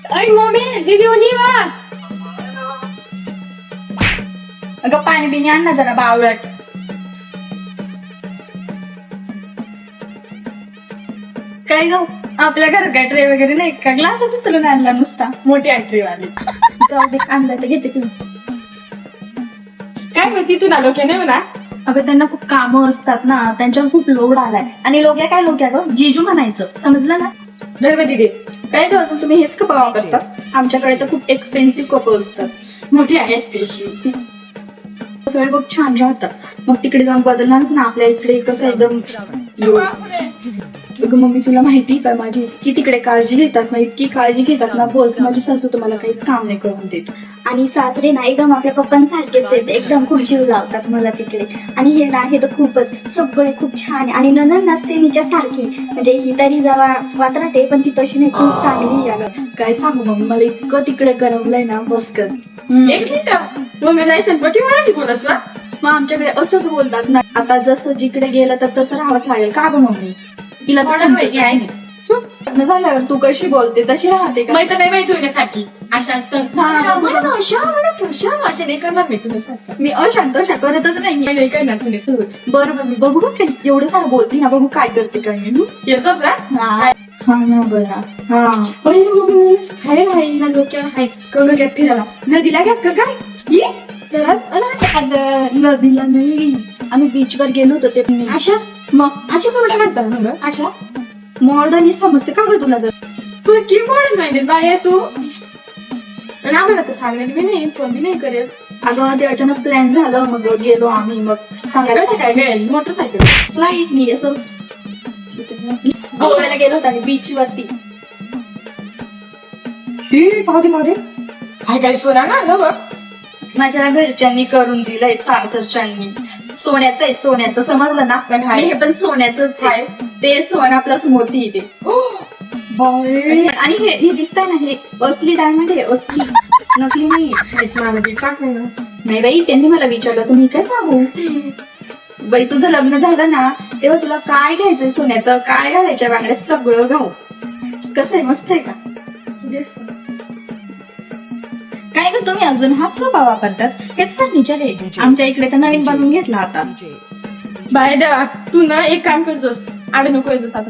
अरे मम्मी दीदी उनी वा. अगं पाणी बिणी आण ना जरा बावळट. काय ग आपल्या घरात काय ट्रे वगैरे नाही का? ग्लासाच तुला आणला नुसता. मोठी ट्रे वाली. जाऊ दे आणलं तर घेते की. काय मग तिथून आलो की नाही म्हणा. अगं त्यांना खूप कामं असतात ना, त्यांच्यावर खूप लोड आलाय. आणि लोक्या काय लोक्या ग जीजू म्हणायचं, समजलं ना. बरोबर दीदी. काय ग अजून तुम्ही हेच कप वापरतात? आमच्याकडे तर खूप एक्सपेन्सिव्ह कप असतात. मोठी आहे स्पेशल. सगळे खूप छान राहतात. मग तिकडे जाऊन बदलणारच ना. आपल्या इकडे कसं एकदम. अगं मम्मी तुला माहिती का माझी इतकी तिकडे काळजी घेतात ना, इतकी काळजी घेतात ना. बस माझी सासू तुम्हाला काहीच काम नाही करून देत. आणि सासरे ना एकदम आपल्या पप्पांसारखेच आहेत. एकदम खूप जीव लावतात मला तिकडे. आणि हे ना हे तर खूपच सगळे खूप छान आहे. आणि ननन ना सेमीच्या सारखी, म्हणजे ही तरी जरा वात्राटे पण ती तशी नाही, खूप चांगली आहे. काय सांगू मम्मी मला इतकं तिकडे करमलंय ना. बस कर. एक मिनिट मग जायचं पटी मराठी बोलस वा. मग आमच्याकडे असंच बोलतात ना. आता जसं जिकडे गेलं तर तसं राहावंच लागेल का ग मम्मी. तिला तर समजत नाही. लग्न झाल्यावर तू कशी बोलते तशी राहते का? माहिती नाही माहिती होण्यासाठी अशा अशा नाही करणार मी तुझ्यासारखं. मी अशांत अशा करतच नाही. मी नाही करणार तुझ्या बरं बरं बघू बघ एवढं सारं बोलते ना. बघू काय करते काय नाही. येतोस ना. हा ना बरं. हा हाय हाय ना डोक्यावर हाय गगन फिरायला नदीला घ्या का काय ये नदीला नाही. आम्ही बीचवर गेलो होतो ते. अशा मग अशा करून म्हणतात ना ग अशा मॉडर्न समजते का ग तुला? जर तू की मॉडर्न माहितीस बाय तू. आणि आम्हाला तर सांगणार बी नाही फोन बी नाही करेल. अगं ते अचानक प्लॅन झालं मग गेलो आम्ही. मग कसं सांगायला काय मिळेल मोटरसायकल फ्लाईट मी असं गोव्याला गेलो होतो आम्ही बीच वरती. पाहते काय काय सोना ना ग बघ. माझ्या घरच्यांनी करून दिलंय सासरच्यांनी. सोन्याचं आहे सोन्याचं, समजलं ना. आणि हे पण सोन्याचंच आहे. ते सोना प्लस मोती ते. आणि हे दिसतंय ना हे असली डायमंड आहे. असली नकली नाही. नाही बाई त्यांनी मला विचारलं तुम्ही काय सांगू. बाई तुझं लग्न झालं ना तेव्हा तुला काय घ्यायचंय सोन्याचं, काय घालायच्या बांगड्या सगळं घाल. कसं आहे मस्त आहे का? काय ग तुम्ही अजून हाच सोफा वापरतात? हेच फर्निचर आहे. आमच्या इकडे तर नवीन बनवून घेतला आता. बाय देवा तू ना एक काम करतोस आड नको येतोस आता.